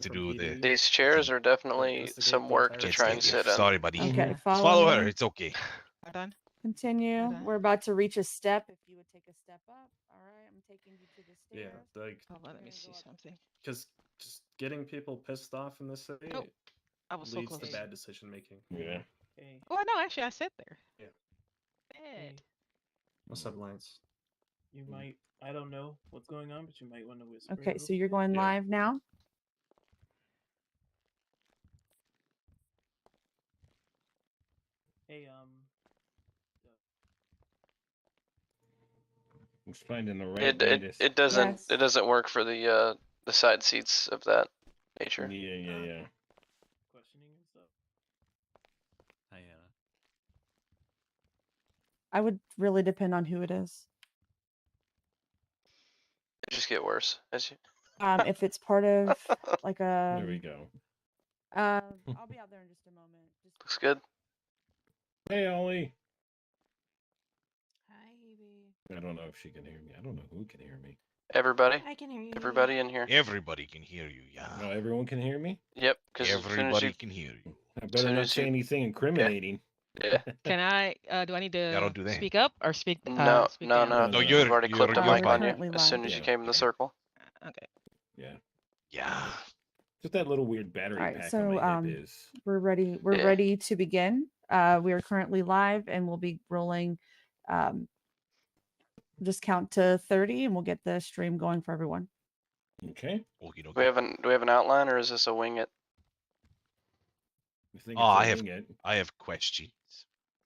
to from do PD. These chairs are definitely investigate some the work entire to Can't try stay and there. sit in. Sorry, buddy. Okay, Just follow follow her. me. It's okay. Hold on. Continue. Hold on. We're about to reach a step. If you would take a step up. All right, I'm taking you to the Yeah, stairs. like Hold on. Let me You're see gonna go up. something. because just getting people pissed off in the city Oh, I was so leads close. to bad decision making. Yeah. Hey, Oh, no, actually, I sat there. Yeah. hey, Bad. What's up, Lance? you might. I don't know what's going on, but you might want to whisper. a Okay, little so you're bit. going Yeah. live now. Hey, Just finding the right It way it, to. it doesn't Yes. it doesn't work for the side seats of that nature. Yeah. questioning and stuff. Hi, Anna. I would really depend on who it is. It just get worse as you. If it's part of like a. There we go. I'll be out there in just a moment. Just Looks good. Hey, Ollie. Hi, Evie. I don't know if she can hear me. I don't know who can hear me. Everybody, I can hear you. everybody in here. Everybody can hear you. Yeah. No, everyone can hear me. Yep, because as soon as Everybody you, can hear you. I soon better not as say you- anything incriminating. yeah. Can I? Do I need to Yeah, don't do that. speak up or speak? No, speak no, down? no. No, You've you're- already you're clipped a mic on you currently as soon live. as you Yeah. came in the circle. Okay. Yeah. Just that little weird battery All right, pack so, on my hip is. we're ready. We're Yeah. ready to begin. We are currently live, and we'll be rolling. Just count to 30, and we'll get the stream going for everyone. Okay. Do we have an outline, or is this a wing it? I think Oh, it's a I have- wing it. I have questions.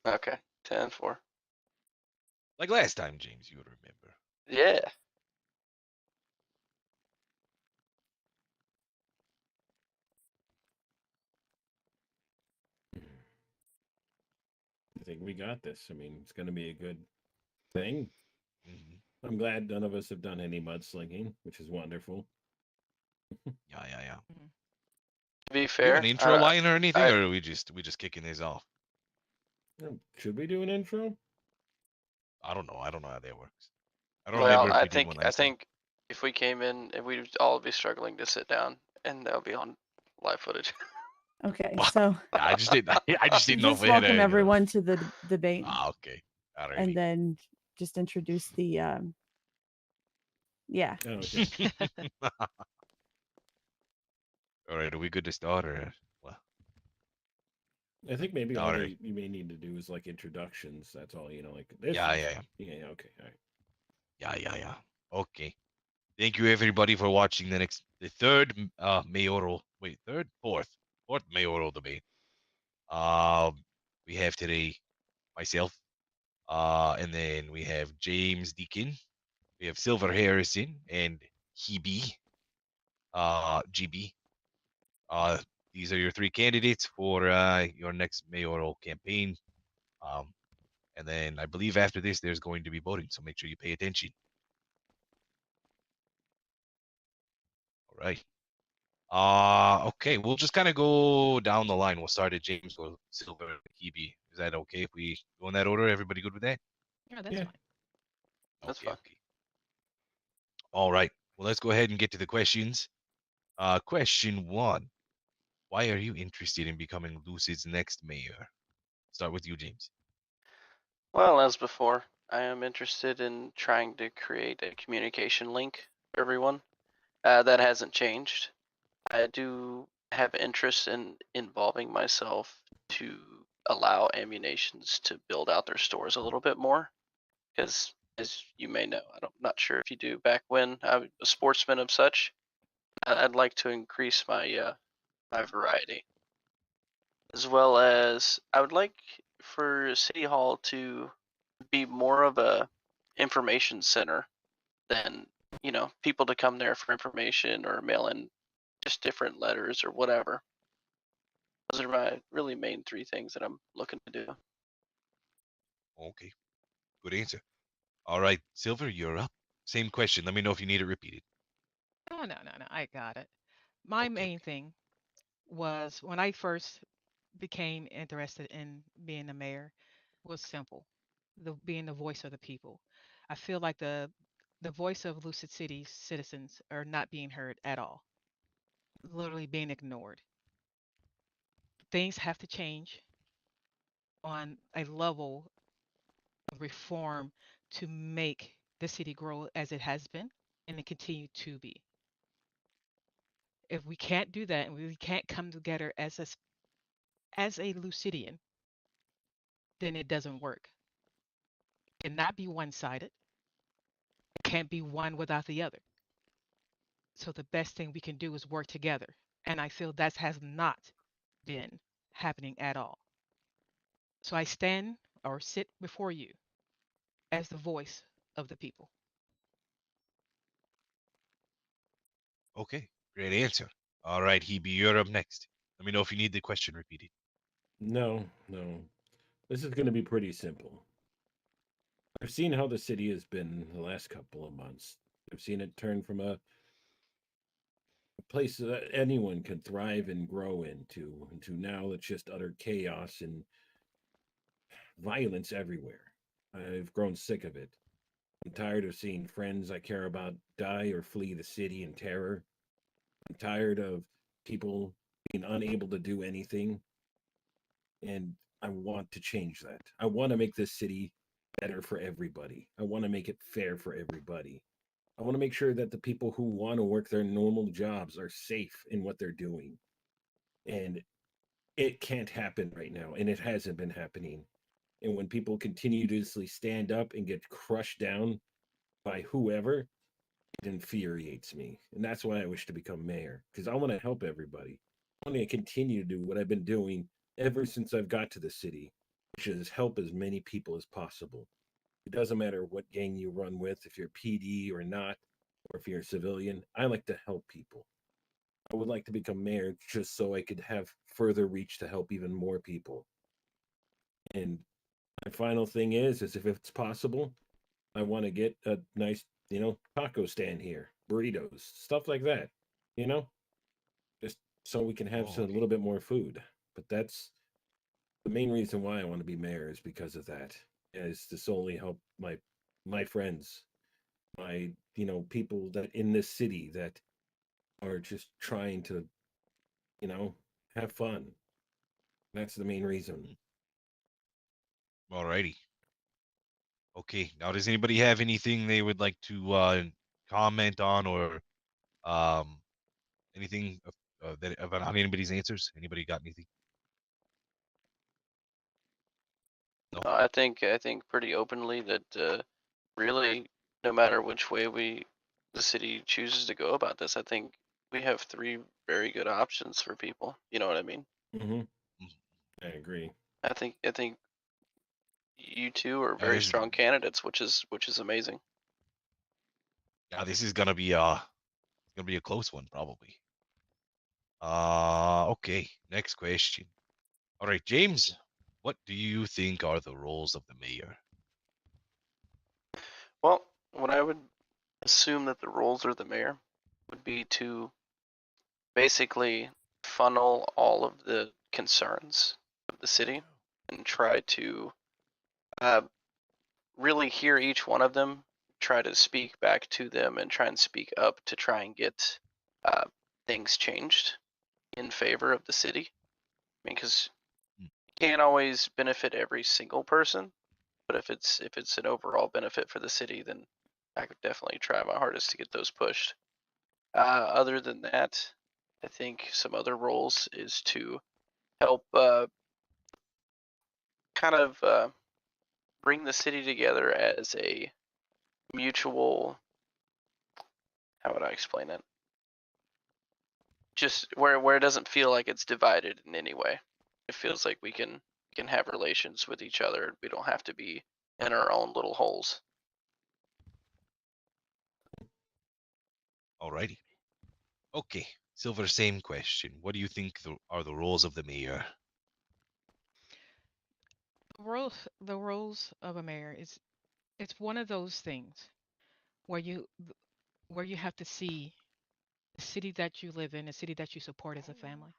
Okay, 10-4. Like last time, James, you remember. Yeah. I think we got this. I mean, it's going to be a good thing. Mhm. I'm glad none of us have done any mudslinging, which is wonderful. Yeah. To be Do you fair, have an intro line or anything, I- or are we just kicking this off? Should we do an intro? I don't know. I don't know how that works. I don't well, remember if I we did think one I last time. think if we came in, we'd all be struggling to sit down, and that'll be on live footage. Okay, Wow. so Yeah, I just didn't. I just didn't know if just we had welcome a, everyone to the debate, Ah, okay. All right. and then just introduce the. Yeah. Oh, okay. All right. Are we good to start, or well? I think maybe all All right. you may need to do is like introductions. That's all, like this. Yeah. Yeah, okay. All right. Yeah. Okay. Thank you everybody for watching the third fourth mayoral debate. We have today myself, and then we have James Deacon, we have Silver Harrison, and Hebe, GB. These are your three candidates for your next mayoral campaign. And then I believe after this there's going to be voting, so make sure you pay attention. All right. Okay, we'll just kind of go down the line. We'll start at James, go Silver, Hebe. Is that okay if we go in that order? Everybody good with that? Yeah, that's Yeah. fine. That's Okay, fine. okay. All right. Well, let's go ahead and get to the questions. Question 1. Why are you interested in becoming Lucid's next mayor? Start with you, James. Well, as before, I am interested in trying to create a communication link for everyone. That hasn't changed. I do have interest in involving myself to allow ammunitions to build out their stores a little bit more. Because, as you may know, I'm not sure if you do, back when I was a sportsman of such, I'd like to increase my my variety. As well as, I would like for City Hall to be more of a information center than, people to come there for information or mail in just different letters or whatever. Those are my really main three things that I'm looking to do. Okay. Good answer. All right, Silver, you're up. Same question. Let me know if you need it repeated. No. I got it. My main thing was when I first became interested in being the mayor was simple. Being the voice of the people. I feel like the voice of Lucid City's citizens are not being heard at all. literally being ignored. Things have to change on a level of reform to make the city grow as it has been and it continue to be. If we can't do that and we can't come together as as a Lucidian, then it doesn't work. It cannot be one-sided. It can't be one without the other. So the best thing we can do is work together. And I feel that has not been happening at all. So I stand or sit before you as the voice of the people. Okay, great answer. All right, Hebe, you're up next. Let me know if you need the question repeated. No, no. This is going to be pretty simple. I've seen how the city has been the last couple of months. I've seen it turn from a place that anyone can thrive and grow into now it's just utter chaos and violence everywhere. I've grown sick of it. I'm tired of seeing friends I care about die or flee the city in terror. I'm tired of people being unable to do anything, and I want to change that. I want to make this city better for everybody. I want to make it fair for everybody. I want to make sure that the people who want to work their normal jobs are safe in what they're doing. And it can't happen right now, and it hasn't been happening. And when people continuously stand up and get crushed down by whoever, it infuriates me. And that's why I wish to become mayor, because I want to help everybody. I want to continue to do what I've been doing ever since I've got to the city, which is help as many people as possible. It doesn't matter what gang you run with, if you're PD or not, or if you're a civilian. I like to help people. I would like to become mayor just so I could have further reach to help even more people. And my final thing is if it's possible, I want to get a nice, taco stand here, burritos, stuff like that, you know, just so we can have Oh, some, a okay. little bit more food. But that's the main reason why I want to be mayor is because of that, is to solely help my friends, my people that in this city that are just trying to you know have fun. That's the main reason. Alrighty. Okay. Now, does anybody have anything they would like to comment on or um anything that about anybody's answers? Anybody got anything? No. I think pretty openly that really no matter which way the city chooses to go about this, I think we have three very good options for people. You know what I mean? Hmm. Mm. I agree. I think you two are Yeah, very strong candidates, which is amazing. this is gonna be a close one probably. Okay. Next question. All right, James. What do you think are the roles of the mayor? Well, what I would assume that the roles of the mayor would be to basically funnel all of the concerns of the city and try to uh, really hear each one of them, try to speak back to them, and try and speak up to try and get uh, things changed in favor of the city. I mean, because Mm. you can't always benefit every single person, but if it's an overall benefit for the city, then I could definitely try my hardest to get those pushed. Other than that, I think some other roles is to help kind of bring the city together as a mutual. How would I explain it? Just where it doesn't feel like it's divided in any way. It feels like we can have relations with each other. We don't have to be in our own little holes. Alrighty. Okay. Silver, same question. What do you think are the roles of the mayor? The roles of a mayor is it's one of those things where you have to see the city that you live in, the city that you support as a family.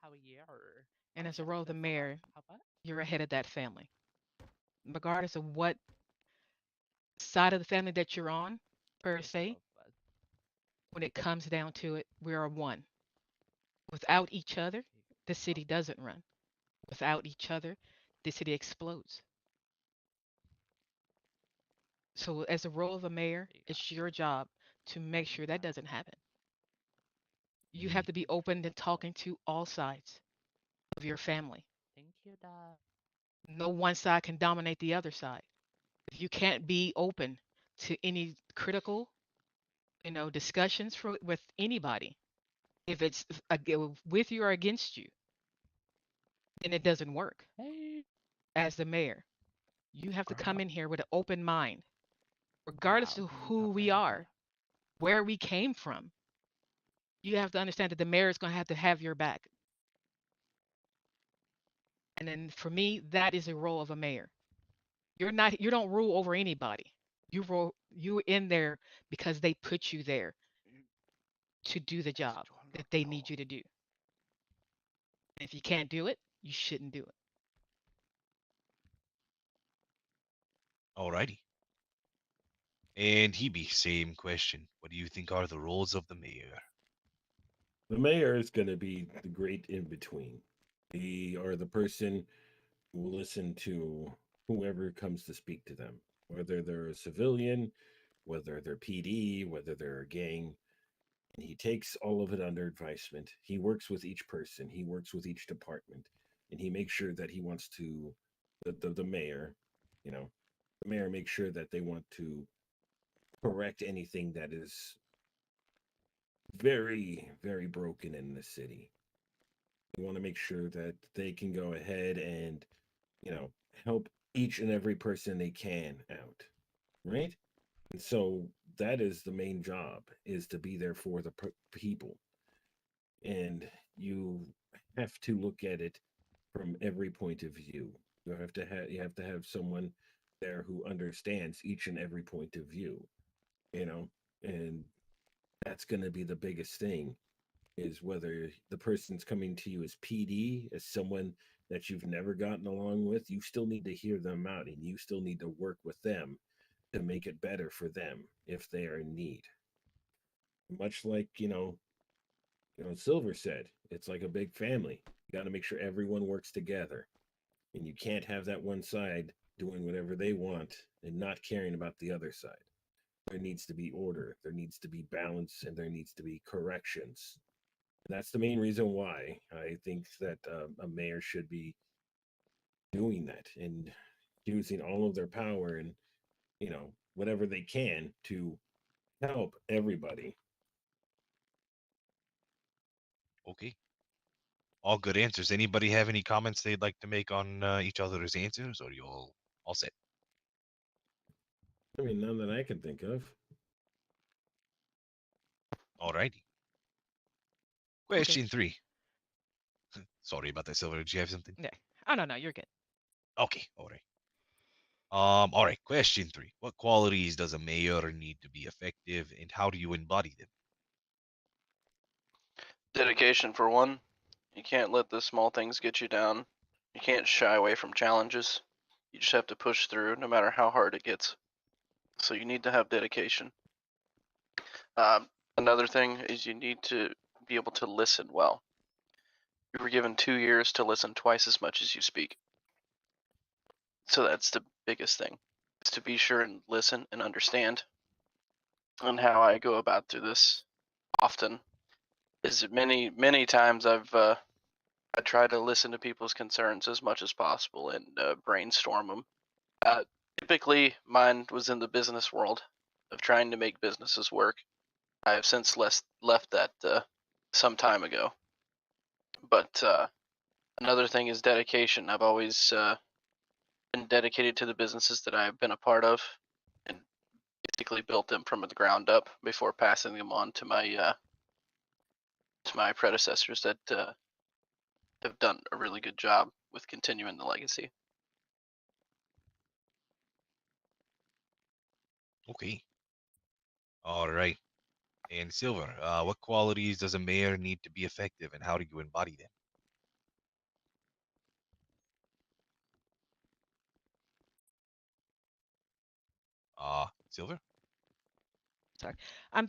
And as a role of the mayor, you're ahead of that family. Regardless of what side of the family that you're on, per se, when it comes down to it, we are one. Without each other, the city doesn't run. Without each other, the city explodes. So, as a role of a mayor, There you go. it's your job to make sure that doesn't happen. You Mm. have to be open to talking to all sides of your family. Thank you, Dad. No one side can dominate the other side. If you can't be open to any critical, discussions with anybody, if it's with you or against you, then it doesn't work. Hey. As the mayor, you have to come Grandma. in here with an open mind, regardless Wow. of who we are, where we came from. You have to understand that the mayor is going to have your back. And then for me, that is a role of a mayor. You don't rule over anybody. You in there because they put you there to do the job that they need you to do. If you can't do it, you shouldn't do it. Alrighty. And Hebe, same question. What do you think are the roles of the mayor? The mayor is going to be the great in between. They are the person who will listen to whoever comes to speak to them, whether they're a civilian, whether they're PD, whether they're a gang. And he takes all of it under advisement. He works with each person, he works with each department, and he makes sure that he wants to, the mayor, you know, the mayor makes sure that they want to correct anything that is very, very broken in the city. We want to make sure that they can go ahead and, help each and every person they can out, right? And so that is the main job, is to be there for the people. And you have to look at it from every point of view. You have to have someone there who understands each and every point of view, you know, and that's going to be the biggest thing, is whether the person's coming to you as PD, as someone that you've never gotten along with. You still need to hear them out, and you still need to work with them to make it better for them if they are in need. Much like, Silver said, it's like a big family. You got to make sure everyone works together, and you can't have that one side doing whatever they want and not caring about the other side. There needs to be order, there needs to be balance, and there needs to be corrections. And that's the main reason why I think that a mayor should be doing that and using all of their power and, whatever they can to help everybody. Okay. All good answers. Anybody have any comments they'd like to make on each other's answers, or you all set? I mean, none that I can think of. Alrighty. Question 3. Sorry about that, Silver. Did you have something? Yeah. Oh no, you're good. Okay. Alright. All right. Question 3. What qualities does a mayor need to be effective, and how do you embody them? Dedication for one. You can't let the small things get you down. You can't shy away from challenges. You just have to push through no matter how hard it gets. So you need to have dedication. Another thing is you need to be able to listen well. You were given 2 years to listen twice as much as you speak. So that's the biggest thing, is to be sure and listen and understand. And how I go about through this often is many times I try to listen to people's concerns as much as possible and brainstorm them. Uh, Typically, mine was in the business world of trying to make businesses work. I have since left that some time ago. But another thing is dedication. I've always been dedicated to the businesses that I've been a part of, and basically built them from the ground up before passing them on to my predecessors that have done a really good job with continuing the legacy. Okay. All right. And Silver, what qualities does a mayor need to be effective, and how do you embody them? Silver? Sorry. I'm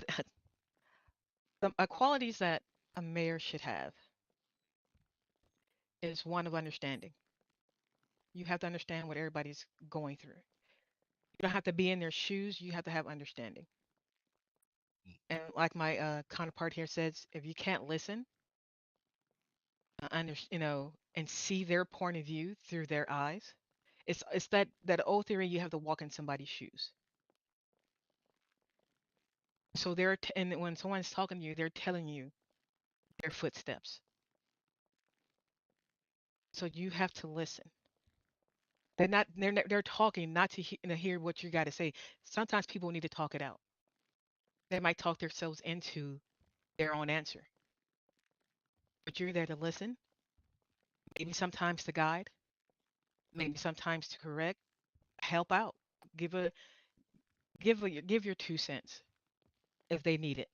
the qualities that a mayor should have. is one of understanding. You have to understand what everybody's going through. You don't have to be in their shoes. You have to have understanding. And like my counterpart here says, if you can't listen, and see their point of view through their eyes, it's that old theory, you have to walk in somebody's shoes. So and when someone's talking to you, they're telling you their footsteps. So you have to listen. They're talking not to hear what you got to say. Sometimes people need to talk it out. They might talk themselves into their own answer. But you're there to listen, maybe sometimes to guide, maybe sometimes to correct, help out, give a give your 2 cents if they need it.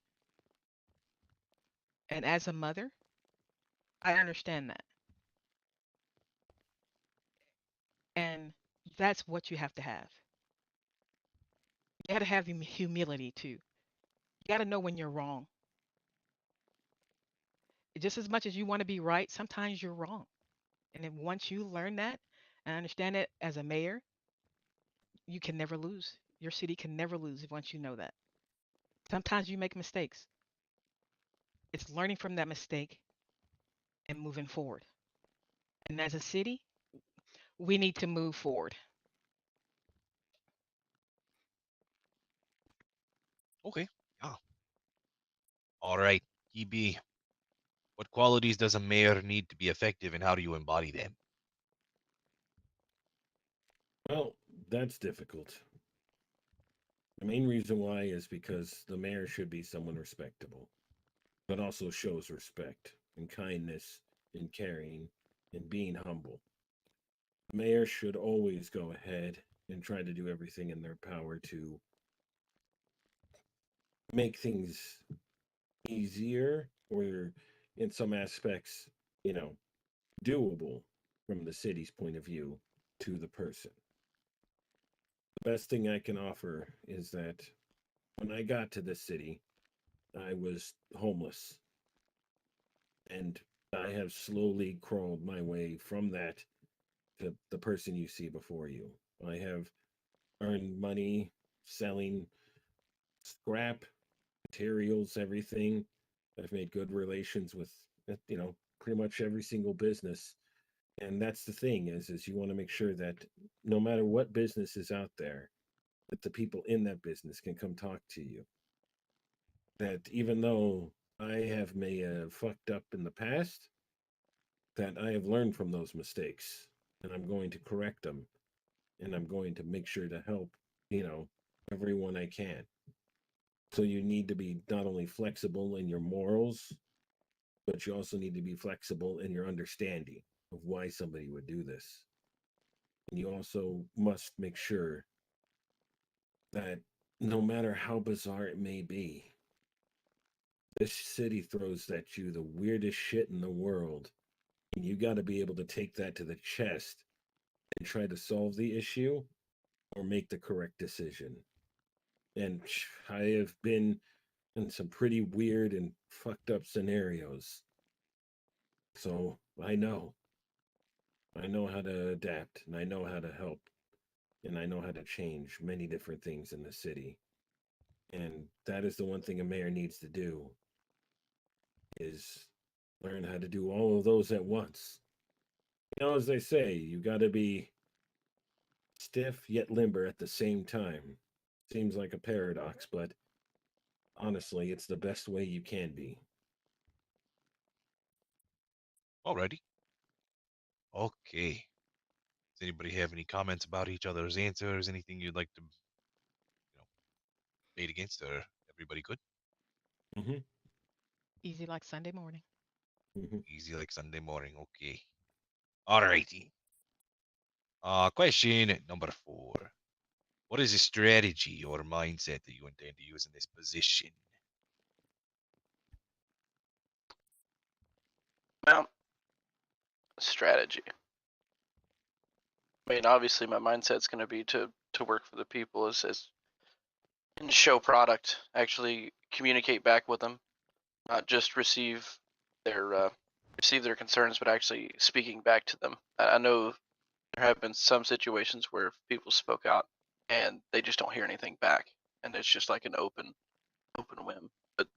And as a mother, I understand that. And that's what you have to have. You got to have humility too. You got to know when you're wrong. Just as much as you want to be right, sometimes you're wrong. And then once you learn that and understand it as a mayor, you can never lose. Your city can never lose once you know that. Sometimes you make mistakes. It's learning from that mistake and moving forward. And as a city, we need to move forward. Okay. Yeah. All right. EB, what qualities does a mayor need to be effective, and how do you embody them? Well, that's difficult. The main reason why is because the mayor should be someone respectable, but also shows respect and kindness and caring and being humble. The mayor should always go ahead and try to do everything in their power to make things easier or in some aspects, you know, doable from the city's point of view to the person. The best thing I can offer is that when I got to this city, I was homeless, and I have slowly crawled my way from that to the person you see before you. I have earned money selling scrap materials, everything. I've made good relations with, pretty much every single business. And that's the thing is you want to make sure that no matter what business is out there, that the people in that business can come talk to you. That even though I may have fucked up in the past, that I have learned from those mistakes and I'm going to correct them and I'm going to make sure to help, everyone I can. So you need to be not only flexible in your morals, but you also need to be flexible in your understanding of why somebody would do this. And you also must make sure that no matter how bizarre it may be, this city throws at you the weirdest shit in the world. And you got to be able to take that to the chest and try to solve the issue or make the correct decision. And I have been in some pretty weird and fucked up scenarios. So I know. I know how to adapt and I know how to help and I know how to change many different things in the city. And that is the one thing a mayor needs to do is learn how to do all of those at once. As they say, you got to be stiff yet limber at the same time. Seems like a paradox, but honestly, it's the best way you can be. Alrighty. Okay. Does anybody have any comments about each other's answers? Anything you'd like to, debate against, or everybody good? Mm-hmm. Easy like Sunday morning. Mm-hmm. Easy like Sunday morning. Okay. Alrighty. Question number 4. What is a strategy or mindset that you intend to use in this position? Well, strategy. I mean, obviously, my mindset's going to be to work for the people and show product, actually communicate back with them, not just receive their receive their concerns, but actually speaking back to them. I know there have been some situations where people spoke out and they just don't hear anything back, and it's just like an open whim. But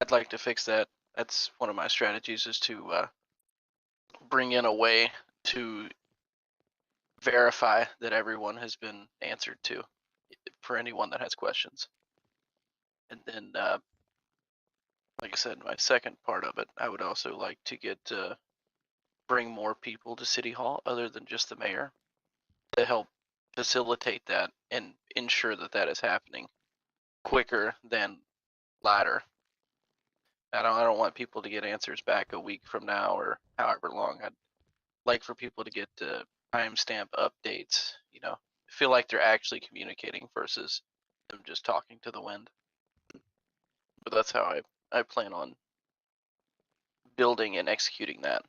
I'd like to fix that. That's one of my strategies, is to bring in a way to verify that everyone has been answered to, for anyone that has questions. And then, like I said, my second part of it, I would also like to get bring more people to City Hall other than just the mayor to help facilitate that and ensure that that is happening quicker than later. I don't want people to get answers back a week from now or however long. I'd like for people to get timestamp updates, feel like they're actually communicating versus them just talking to the wind. But that's how I plan on building and executing that.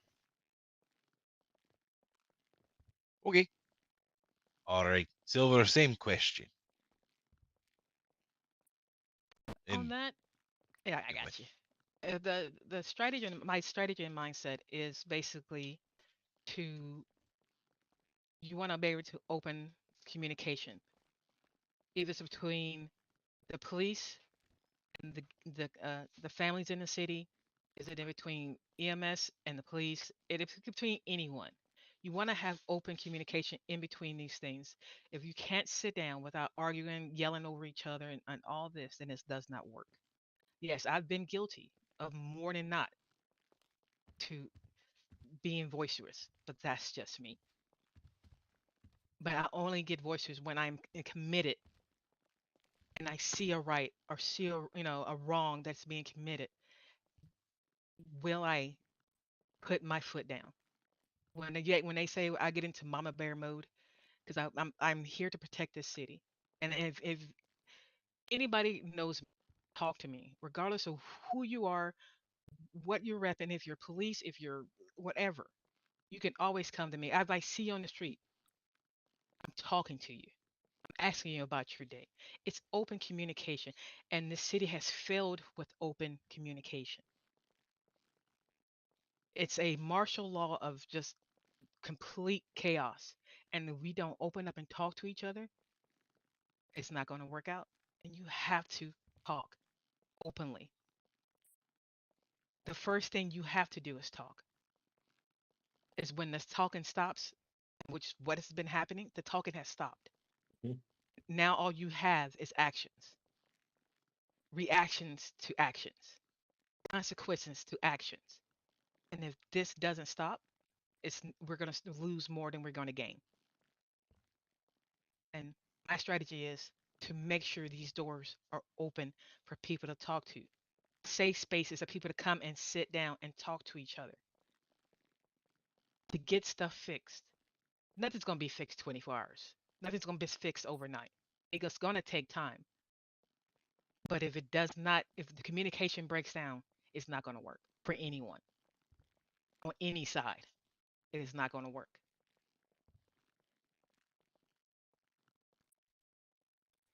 Okay. All right, Silver. Same question. On And that, yeah, I go ahead. got you. The strategy and my strategy and mindset is basically to you want to be able to open communication, either it's between the police and the families in the city. Is it in between EMS and the police? It is between anyone. You want to have open communication in between these things. If you can't sit down without arguing, yelling over each other, and all this, then it does not work. Yes, I've been guilty of more than not to being boisterous, but that's just me. But I only get boisterous when I'm committed and I see a right or see a wrong that's being committed. Will I put my foot down? When they say I get into mama bear mode, because I'm here to protect this city, and if anybody knows me, talk to me, regardless of who you are, what you're repping, if you're police, if you're whatever, you can always come to me. If I see you on the street, I'm talking to you. I'm asking you about your day. It's open communication, and this city has failed with open communication. It's a martial law of just complete chaos. And if we don't open up and talk to each other, it's not going to work out. And you have to talk openly. The first thing you have to do is talk. Is when this talking stops, which what has been happening, the talking has stopped. Mhm. Now all you have is actions, reactions to actions, consequences to actions. And if this doesn't stop, we're going to lose more than we're going to gain. And my strategy is to make sure these doors are open for people to talk to, safe spaces for people to come and sit down and talk to each other, to get stuff fixed. Nothing's going to be fixed 24 hours. Nothing's going to be fixed overnight. It's going to take time. But if it does not, if the communication breaks down, it's not going to work for anyone on any side. It is not going to work.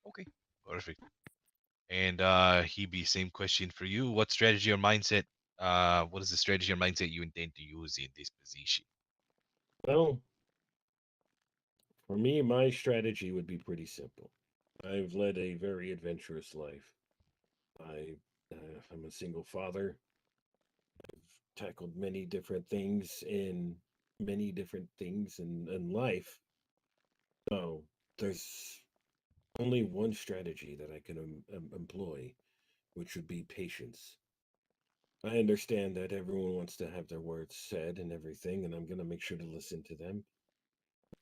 Okay, perfect. And Hebe, same question for you. What strategy or mindset? What is the strategy or mindset you intend to use in this position? Well, for me, my strategy would be pretty simple. I've led a very adventurous life. I, I'm a single father. I've tackled many different things in life. So there's only one strategy that I can employ, which would be patience. I understand that everyone wants to have their words said and everything, and I'm going to make sure to listen to them.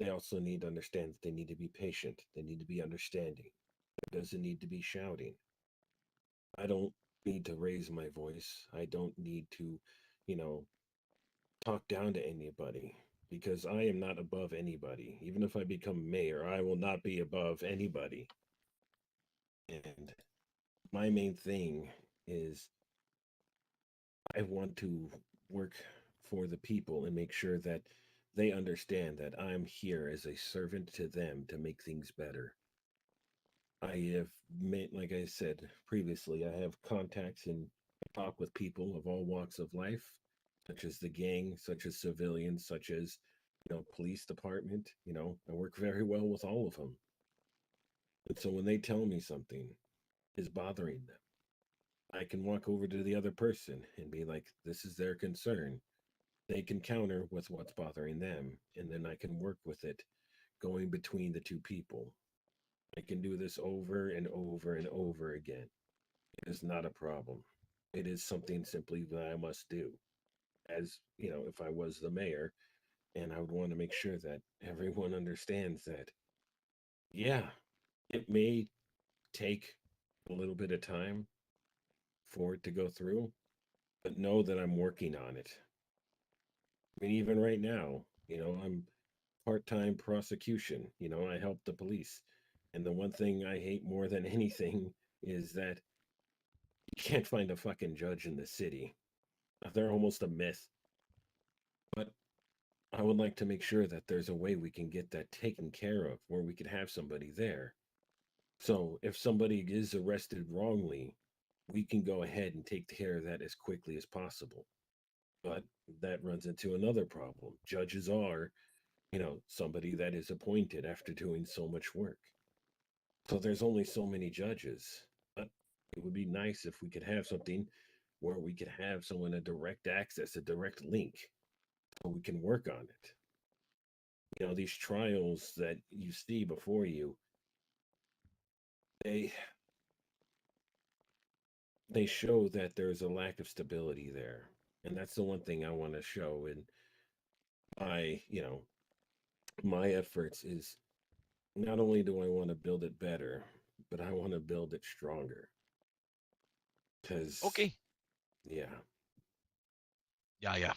They also need to understand that they need to be patient. They need to be understanding. There doesn't need to be shouting. I don't need to raise my voice. I don't need to, you know, talk down to anybody because I am not above anybody. Even if I become mayor, I will not be above anybody. And my main thing is I want to work for the people and make sure that they understand that I'm here as a servant to them to make things better. I have made, like I said previously, I have contacts and talk with people of all walks of life. such as the gang, such as civilians, such as, police department. I work very well with all of them. And so when they tell me something is bothering them, I can walk over to the other person and be like, this is their concern. They can counter with what's bothering them, and then I can work with it going between the two people. I can do this over and over and over again. It is not a problem. It is something simply that I must do. As, if I was the mayor, and I would want to make sure that everyone understands that, yeah, it may take a little bit of time for it to go through, but know that I'm working on it. I mean, even right now, I'm part-time prosecution. I help the police. And the one thing I hate more than anything is that you can't find a fucking judge in the city. They're almost a myth. But I would like to make sure that there's a way we can get that taken care of, where we could have somebody there. So if somebody is arrested wrongly, we can go ahead and take care of that as quickly as possible. But that runs into another problem. Judges are, somebody that is appointed after doing so much work. So there's only so many judges. But it would be nice if we could have something where we could have someone a direct access, a direct link, so we can work on it. These trials that you see before you, they show that there's a lack of stability there. And that's the one thing I want to show in my efforts is, not only do I want to build it better, but I want to build it stronger. Because, Okay. yeah. Yeah.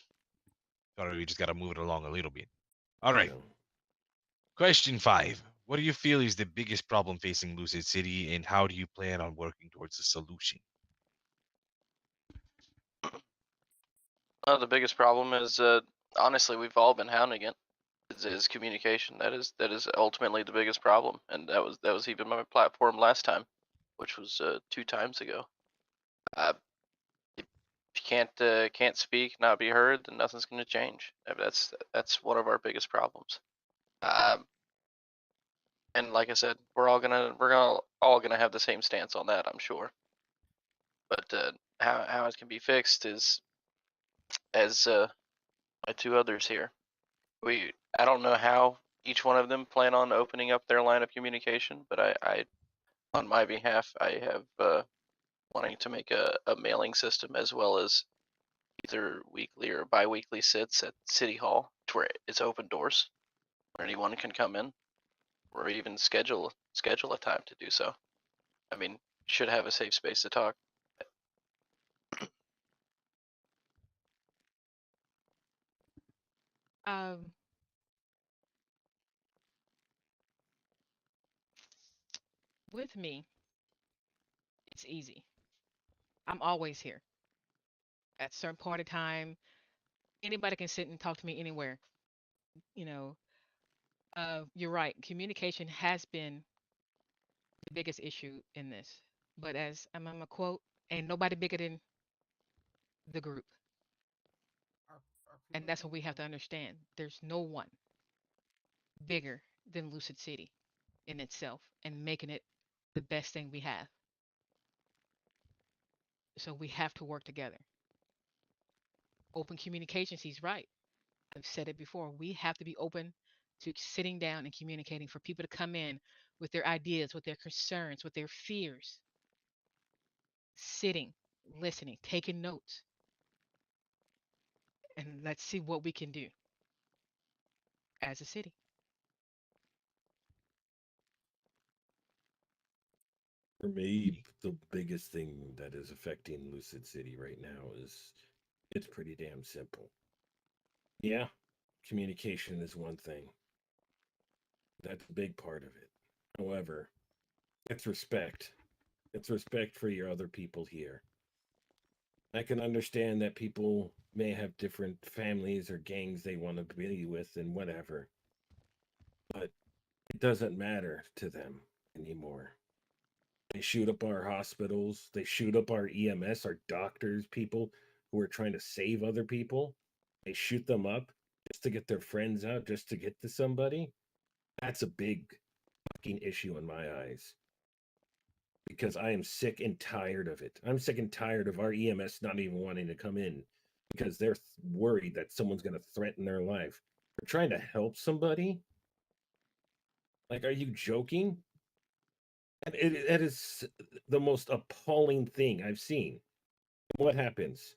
Sorry, we just got to move it along a little bit. All I right. know. Question 5. What do you feel is the biggest problem facing Lucid City, and how do you plan on working towards a solution? The biggest problem is, honestly, we've all been hounding it. Is communication. That is ultimately the biggest problem, and that was even my platform last time, which was 2 times ago. If you can't speak, not be heard, then nothing's going to change. That's one of our biggest problems. And like I said, we're all gonna have the same stance on that, I'm sure. But how it can be fixed is, as my 2 others here, I don't know how each one of them plan on opening up their line of communication, but I on my behalf, I have wanting to make a mailing system, as well as either weekly or bi-weekly sits at City Hall, to where it's open doors, where anyone can come in, or even schedule a time to do so. I mean, should have a safe space to talk. Um, with me, it's easy. I'm always here. At a certain point of time, anybody can sit and talk to me anywhere. You know, you're right. Communication has been the biggest issue in this. But as I'm gonna quote, ain't nobody bigger than the group. And that's what we have to understand. There's no one bigger than Lucid City in itself and making it the best thing we have. So we have to work together. Open communications, he's right. I've said it before. We have to be open to sitting down and communicating, for people to come in with their ideas, with their concerns, with their fears, sitting, listening, taking notes, and let's see what we can do as a city. For me, the biggest thing that is affecting Lucid City right now is, it's pretty damn simple. Yeah, communication is one thing. That's a big part of it. However, it's respect. It's respect for your other people here. I can understand that people may have different families or gangs they want to be with and whatever, but it doesn't matter to them anymore. They shoot up our hospitals, they shoot up our EMS, our doctors, people. who are trying to save other people, they shoot them up just to get their friends out, just to get to somebody. That's a big fucking issue in my eyes. Because I am sick and tired of it. I'm sick and tired of our EMS not even wanting to come in because they're worried that someone's going to threaten their life. They're trying to help somebody. Like, are you joking? And it is the most appalling thing I've seen. What happens?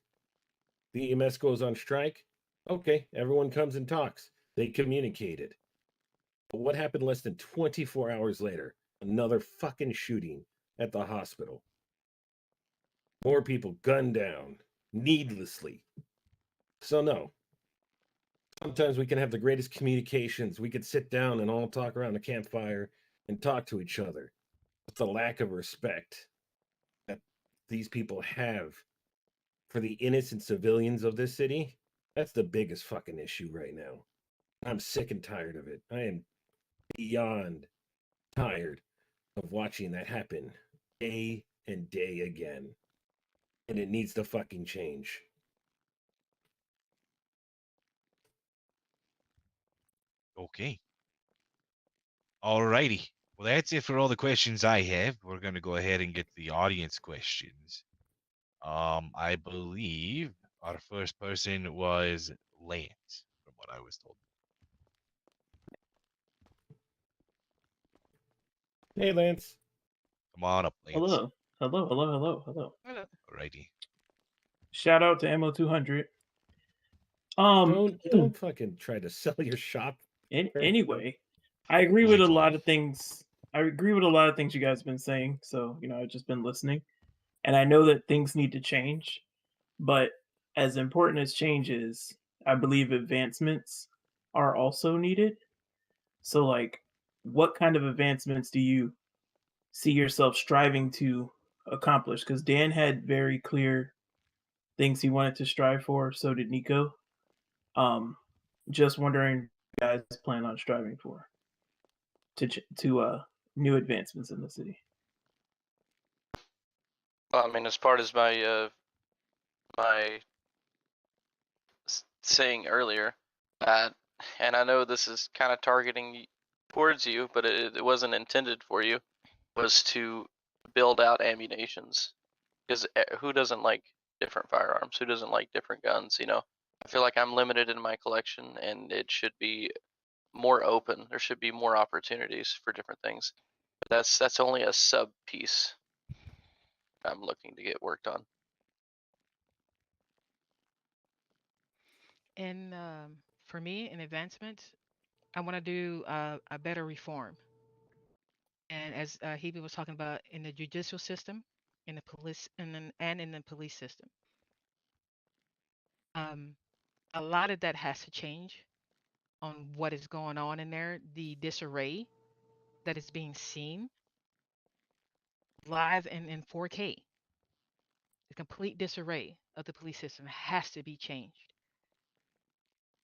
The EMS goes on strike. Okay, everyone comes and talks. They communicated. But what happened less than 24 hours later? Another fucking shooting at the hospital. More people gunned down needlessly. So, no. Sometimes we can have the greatest communications. We could sit down and all talk around the campfire and talk to each other. But the lack of respect that these people have for the innocent civilians of this city, that's the biggest fucking issue right now. I'm sick and tired of it. I am beyond tired of watching that happen day and day again. And it needs to fucking change. Okay. Alrighty. Well, that's it for all the questions I have. We're going to go ahead and get the audience questions. I believe our first person was Lance, from what I was told. Hey, Lance. Come on up, Lance. Hello. Hello, hello, hello, hello. Hello. Alrighty. Shout out to Mo200. Don't fucking try to sell your shop. Anyway, I agree with a Mindful. lot of things. I agree with a lot of things you guys have been saying. So, I've just been listening. And I know that things need to change. But as important as change is, I believe advancements are also needed. So, like, what kind of advancements do you see yourself striving to accomplish? Because Dan had very clear things he wanted to strive for. So did Nico. Just wondering, what you guys plan on striving for to new advancements in the city. Well, I mean, as part as my saying earlier, and I know this is kind of targeting towards you, but it wasn't intended for you, was to build out ammunitions. Because who doesn't like different firearms? Who doesn't like different guns? I feel like I'm limited in my collection, and it should be more open. There should be more opportunities for different things. But that's only a sub piece I'm looking to get worked on. And for me, in advancement, I want to do a better reform. And as Hebe was talking about, in the judicial system, in the police, and in the police system, um, a lot of that has to change on what is going on in there. The disarray that is being seen live and in 4K, the complete disarray of the police system has to be changed.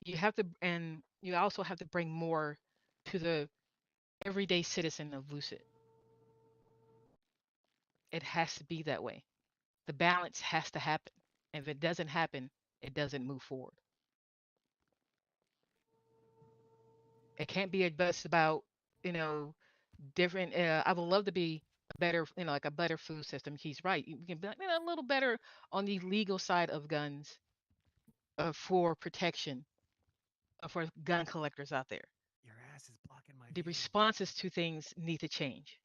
You have to, and you also have to bring more to the everyday citizen of Lucid. It has to be that way. The balance has to happen. If it doesn't happen, it doesn't move forward. It can't be just about, you know, different. I would love to be a better, like a better food system. He's right. We can be like, a little better on the legal side of guns for protection for gun collectors out there. Your ass is blocking my The view. responses to things need to change.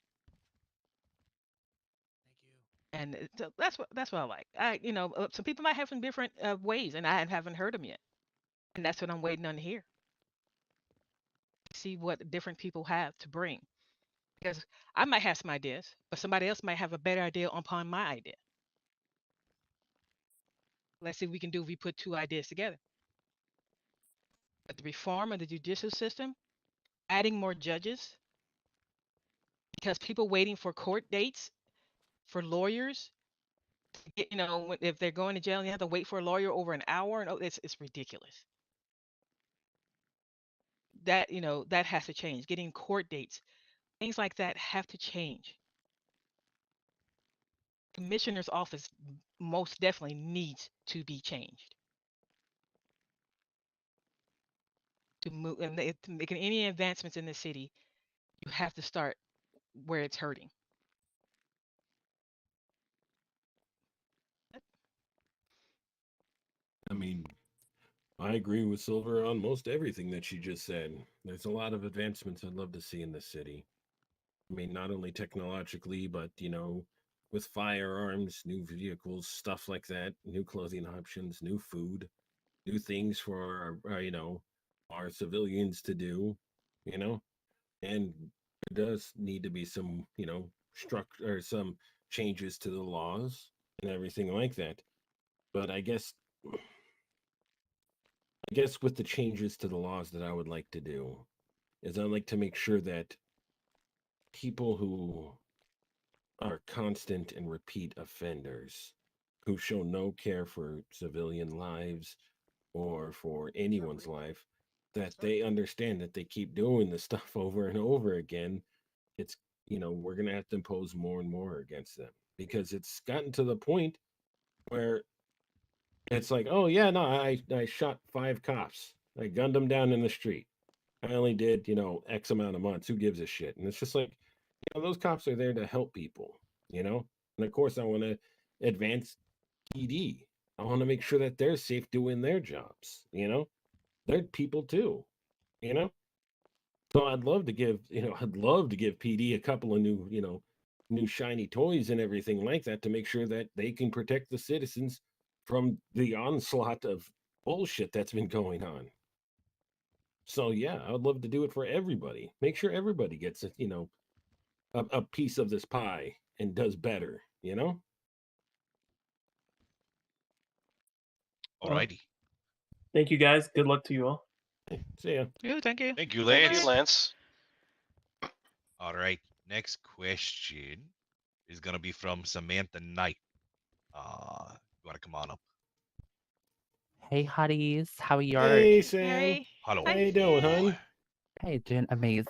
Thank you. And that's what I like. Some people might have some different ways, and I haven't heard them yet. And that's what I'm waiting on to hear. See what different people have to bring, because I might have some ideas, but somebody else might have a better idea upon my idea. Let's see what we can do if we put two ideas together. But the reform of the judicial system, adding more judges, because people waiting for court dates for lawyers if they're going to jail and you have to wait for a lawyer over an hour, and it's ridiculous. That has to change. Getting court dates, things like that have to change. Commissioner's office most definitely needs to be changed to move and to making any advancements in the city. You have to start where it's hurting. I mean, I agree with Silver on most everything that she just said. There's a lot of advancements I'd love to see in the city. I mean, not only technologically, but with firearms, new vehicles, stuff like that, new clothing options, new food, new things for our civilians to do. You know, and there does need to be some structure or some changes to the laws and everything like that. But I guess with the changes to the laws that I would like to do is I'd like to make sure that people who are constant and repeat offenders who show no care for civilian lives or for anyone's life, that they understand that they keep doing this stuff over and over again. It's we're gonna have to impose more and more against them because it's gotten to the point where it's like, oh yeah, no, I shot 5 cops, I gunned them down in the street, I only did X amount of months, who gives a shit? And it's just like, those cops are there to help people, and of course I want to advance PD. I want to make sure that they're safe doing their jobs. They're people too. You know, so I'd love to give PD a couple of new shiny toys and everything like that to make sure that they can protect the citizens from the onslaught of bullshit that's been going on. So yeah, I would love to do it for everybody. Make sure everybody gets a piece of this pie and does better. Well, Alrighty. thank you guys. Good luck to you all. See ya. Yeah, thank you. Thank you, Thank Lance. you, Lance. All right. Next question is gonna be from Samantha Knight. You wanna come on up? Hey, hotties. How are you? Hey Sam, Hey. Hello. how you doing, hon? Hey, doing amazing,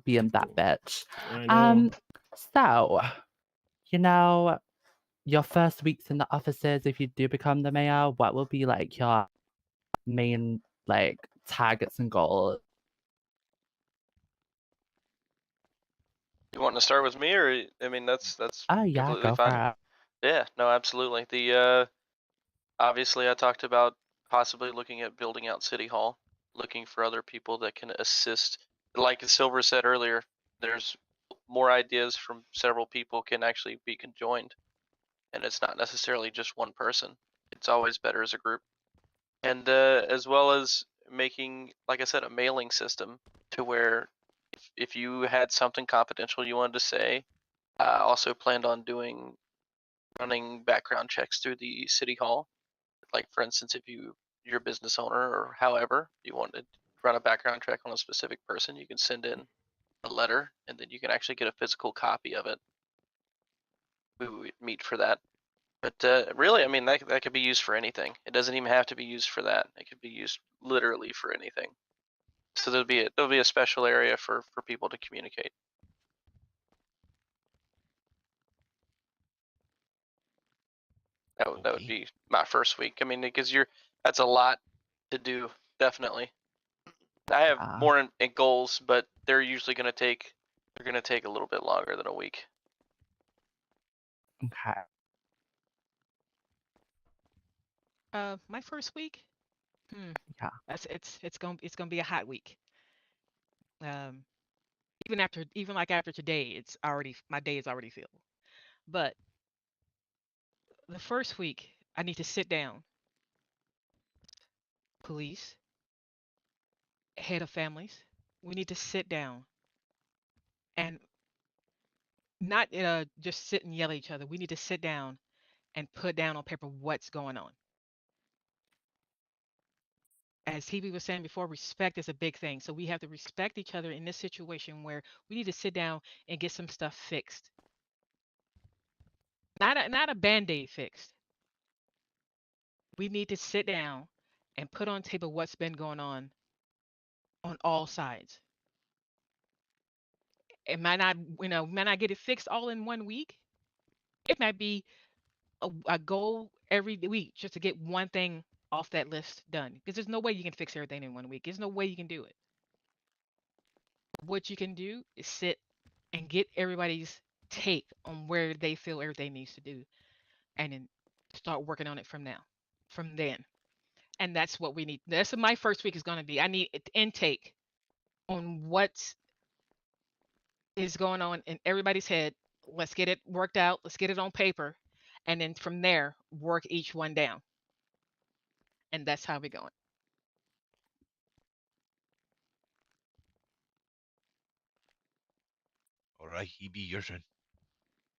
being that bitch. I know. So, you know, your first weeks in the offices, if you do become the mayor, what will be like your main targets and goals? You want to start with me, or I mean, that's Oh yeah, completely go for fine. it. Yeah, no, absolutely. Obviously I talked about possibly looking at building out City Hall, looking for other people that can assist. Like Silver said earlier, there's more ideas from several people can actually be conjoined, and it's not necessarily just one person. It's always better as a group. And as well as making, like I said, a mailing system to where if you had something confidential you wanted to say, I also planned on running background checks through the city hall. Like for instance, if you're a business owner or however you want to run a background check on a specific person, you can send in a letter and then you can actually get a physical copy of it. We would meet for that. But really, I mean, that could be used for anything. It doesn't even have to be used for that. It could be used literally for anything. So there'll be a special area for people to communicate. That would Okay. be my first week. I mean, because that's a lot to do, definitely. I have Yeah. more in goals, but they're usually gonna take a little bit longer than a week. Okay. My first week. Yeah. It's gonna be a hot week. Um, even like after today, it's already my day is already filled. But the first week, I need to sit down. Police, head of families, we need to sit down and not just sit and yell at each other. We need to sit down and put down on paper what's going on. As TB was saying before, respect is a big thing. So we have to respect each other in this situation where we need to sit down and get some stuff fixed. Not a band-aid fixed. We need to sit down and put on table what's been going on all sides. It might not, might not get it fixed all in one week. It might be a goal every week just to get one thing off that list done. Because there's no way you can fix everything in 1 week. There's no way you can do it. What you can do is sit and get everybody's take on where they feel everything needs to do, and then start working on it from now, from then. And that's what we need. That's what my first week is going to be. I need intake on what is going on in everybody's head. Let's get it worked out. Let's get it on paper, and then from there, work each one down. And that's how we're going. All right, EB, your turn.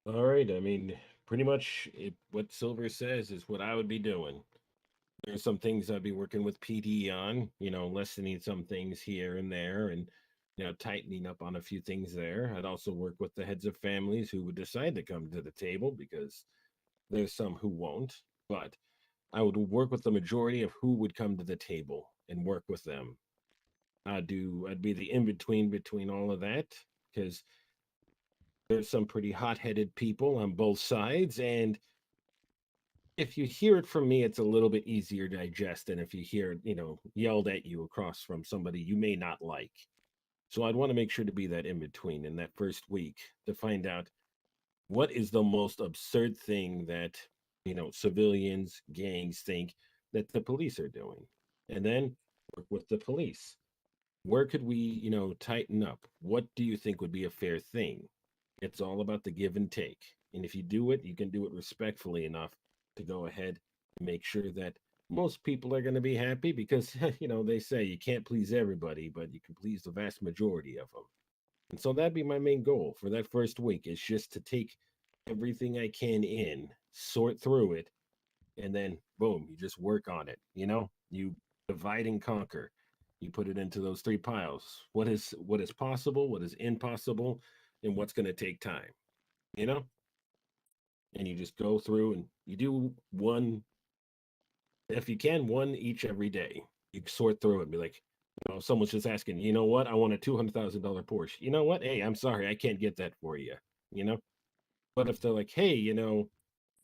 All right. I mean, pretty much what Silver says is what I would be doing. There's some things I'd be working with PD on, lessening some things here and there and, tightening up on a few things there. I'd also work with the heads of families who would decide to come to the table because there's some who won't. But I would work with the majority of who would come to the table and work with them. I'd be the in between all of that because there's some pretty hot-headed people on both sides, and if you hear it from me, it's a little bit easier to digest than if you hear it, yelled at you across from somebody you may not like. So I'd want to make sure to be that in between in that first week to find out what is the most absurd thing that, civilians, gangs think that the police are doing. And then work with the police. Where could we, tighten up? What do you think would be a fair thing? It's all about the give and take. And if you do it, you can do it respectfully enough to go ahead and make sure that most people are going to be happy because, they say you can't please everybody, but you can please the vast majority of them. And so that'd be my main goal for that first week is just to take everything I can in, sort through it, and then boom, you just work on it. You divide and conquer. You put it into those 3 piles. What is possible, what is impossible, and what's going to take time. And you just go through and you do one, if you can, one each every day. You sort through it and be like, someone's just asking, you know what? I want a $200,000 Porsche. You know what? Hey, I'm sorry, I can't get that for you. But if they're like, hey,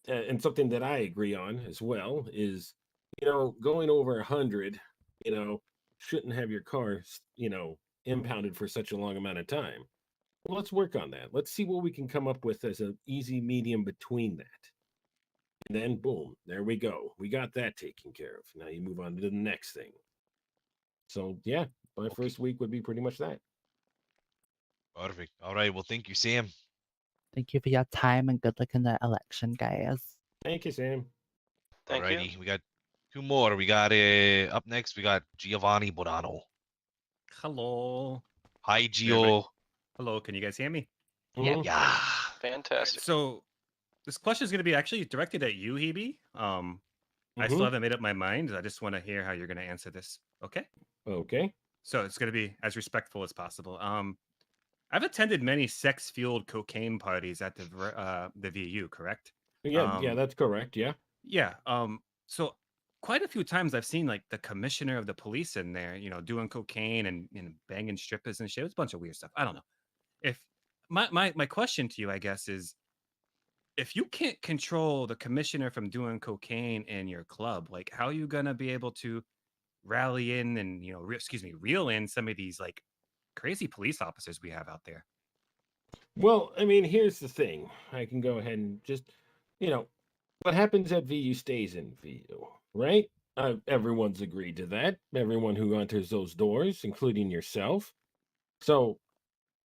and something that I agree on as well is, going over 100, shouldn't have your car, impounded for such a long amount of time. Well, let's work on that. Let's see what we can come up with as an easy medium between that. And then, boom, there we go. We got that taken care of. Now you move on to the next thing. So, yeah, my first week would be pretty much that. Perfect. All right. Well, thank you, Sam. Thank you for your time and good luck in the election, guys. Thank you, Sam. Thank you. Alrighty, we got 2 more. We got up next. We got Giovanni Bonanno. Hello. Hi, Everybody. Gio. Hello. Can you guys hear me? Yeah. Mhm. Yeah. Fantastic. So this question is going to be actually directed at you, Hebe. I still Mhm. haven't made up my mind. I just want to hear how you're going to answer this. Okay. Okay. So it's going to be as respectful as possible. I've attended many sex-fueled cocaine parties at the VU, correct? Yeah, that's correct. Yeah. Yeah. So quite a few times I've seen like the commissioner of the police in there, doing cocaine and banging strippers and shit. It's a bunch of weird stuff. I don't know. If my question to you, I guess, is if you can't control the commissioner from doing cocaine in your club, like how are you gonna be able to rally in and reel in some of these like crazy police officers we have out there? Well, I mean, here's the thing. I can go ahead and just, what happens at VU stays in VU, right? Everyone's agreed to that. Everyone who enters those doors, including yourself. So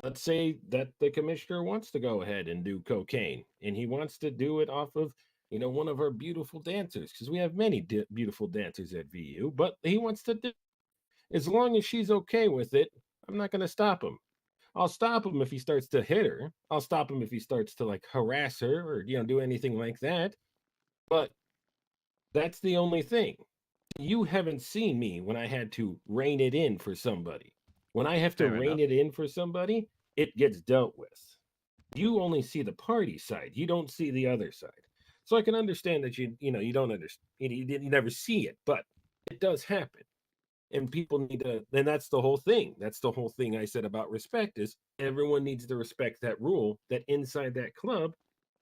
let's say that the commissioner wants to go ahead and do cocaine, and he wants to do it off of, one of our beautiful dancers, because we have many beautiful dancers at VU, but he wants to do, as long as she's okay with it, I'm not going to stop him. I'll stop him if he starts to hit her. I'll stop him if he starts to like harass her or do anything like that. But that's the only thing. You haven't seen me when I had to rein it in for somebody. When I have to Fair rein enough. it in for somebody, it gets dealt with. You only see the party side. You don't see the other side. So I can understand that you don't understand. You never see it, but it does happen. And people need to, and that's the whole thing. That's the whole thing I said about respect is everyone needs to respect that rule that inside that club,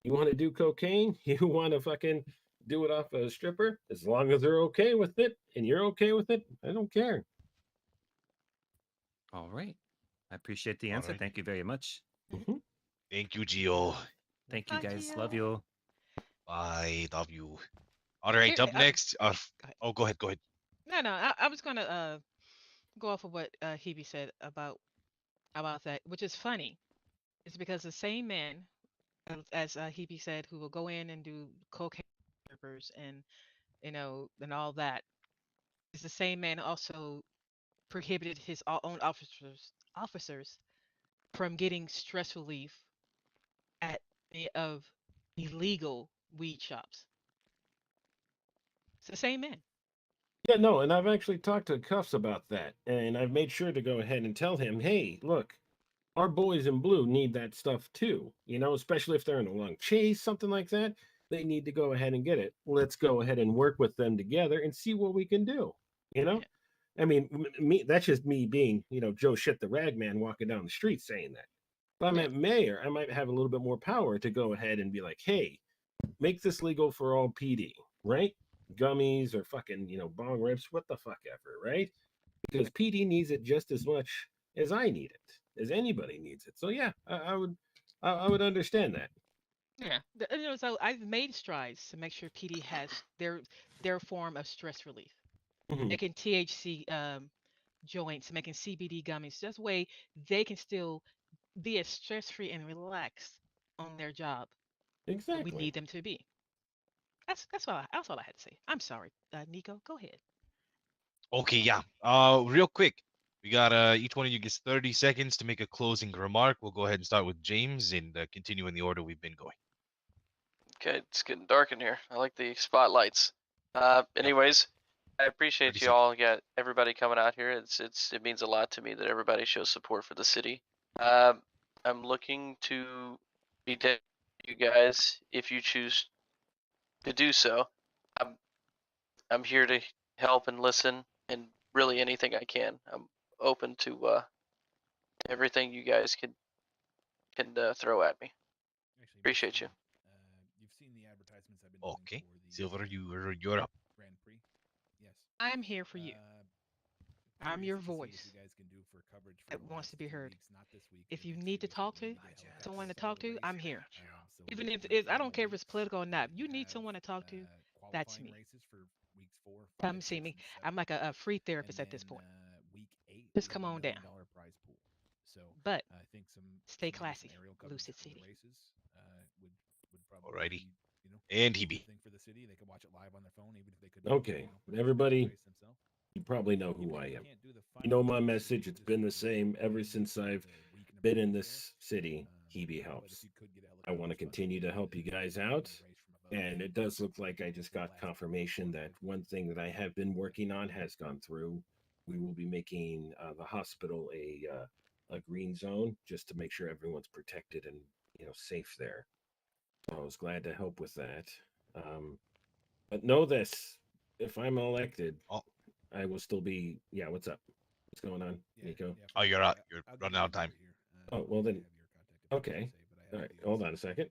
You want to do cocaine? You want to fucking do it off a stripper? As long as they're okay with it and you're okay with it, I don't care. All right. I appreciate the All answer. right. Thank you very much. Mhm. Thank you, Gio. Thank you Bye, guys. Love Gio. you. I love you. All right, Here, up next. go ahead. Oh, go ahead. Go ahead. No, I was gonna go off of what Hebe said about that, which is funny. It's because the same man, as Hebe said, who will go in and do cocaine strippers and and all that, is the same man also prohibited his own officers from getting stress relief at the of illegal weed shops. It's the same man. Yeah, no, and I've actually talked to Cuffs about that, and I've made sure to go ahead and tell him, hey, look, our boys in blue need that stuff too, especially if they're in a long chase, something like that. They need to go ahead and get it. Let's go ahead and work with them together and see what we can do. You know, Yeah. I mean, me, that's just me being, Joe shit the rag man walking down the street saying that. If I'm Yeah. at mayor, I might have a little bit more power to go ahead and be like, hey, make this legal for all PD, right? Gummies or fucking, bong rips, what the fuck ever, right? Because PD needs it just as much as I need it, as anybody needs it. So yeah, I would understand that. Yeah. So I've made strides to make sure PD has their form of stress relief. Mhm. Making THC joints, making CBD gummies. Just way they can still be as stress free and relaxed on their job that we Exactly. need them to be. That's all I had to say. I'm sorry, Nico. Go ahead. Okay, yeah. Real quick, we got each one of you gets 30 seconds to make a closing remark. We'll go ahead and start with James and continue in the order we've been going. Okay, it's getting dark in here. I like the spotlights. Anyways, I 30 appreciate you seconds. all. Got everybody coming out here. It means a lot to me that everybody shows support for the city. I'm looking to be there for you guys if you choose to do so. I'm I'm here to help and listen and really anything I can. I'm open to everything you guys can throw at me. Actually, Appreciate you. You've seen the advertisements I've been doing Okay, for the Silver, you're up. Grand Prix. Yes. I'm here for you. I'm Curious your to see what voice you guys can do for coverage for that the wants last to be few heard. weeks, not this week, If but you next need few to weeks. talk We to, need to get someone to health talk to, race. I'm here. So Even we're if I filling don't care if weeks, it's political or not. you You need have, someone to talk to. That's qualifying me. races for weeks 4, 5, Come see 6, me. and 7. I'm like a free And therapist at this then point. week 8 Just we come have on $1 down. million prize pool. So But I think stay maybe classy, some aerial coverage Lucid for the City. races would probably Alrighty. be And a Hebe. good thing for the city. They could watch it live on their phone, even if they couldn't. Okay, participate in everybody, the race themselves. you probably know Even who if I we am. can't do the You know final my race, message. It's just been for the same ever since I've the week and a been bit in there. this city. Hebe But if helps. you could get a I want to helicopter spot, continue to help you guys out. race from above, And it does look like I just got confirmation that one thing that I have been working on has gone through. We will be making the hospital a green zone just to make sure everyone's protected and safe there. So I was glad to help with that. But know this: if I'm elected, Oh, I will still be. Yeah, what's up? What's going on, Nico? oh, you're out. You're running out of time. Oh well then. Okay. All right. Hold on a second.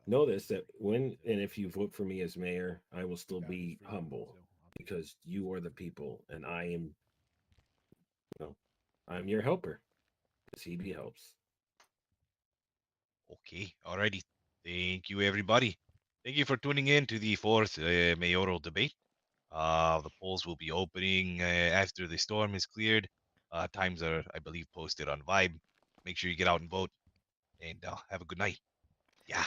Know this that when and if you vote for me as mayor, I will still be humble because you are the people and I am, I'm your helper because he helps. Okay, alrighty. Thank you, everybody. Thank you for tuning in to the fourth mayoral debate. The polls will be opening after the storm is cleared. Times are, I believe, posted on Vibe. Make sure you get out and vote, and have a good night. Yeah.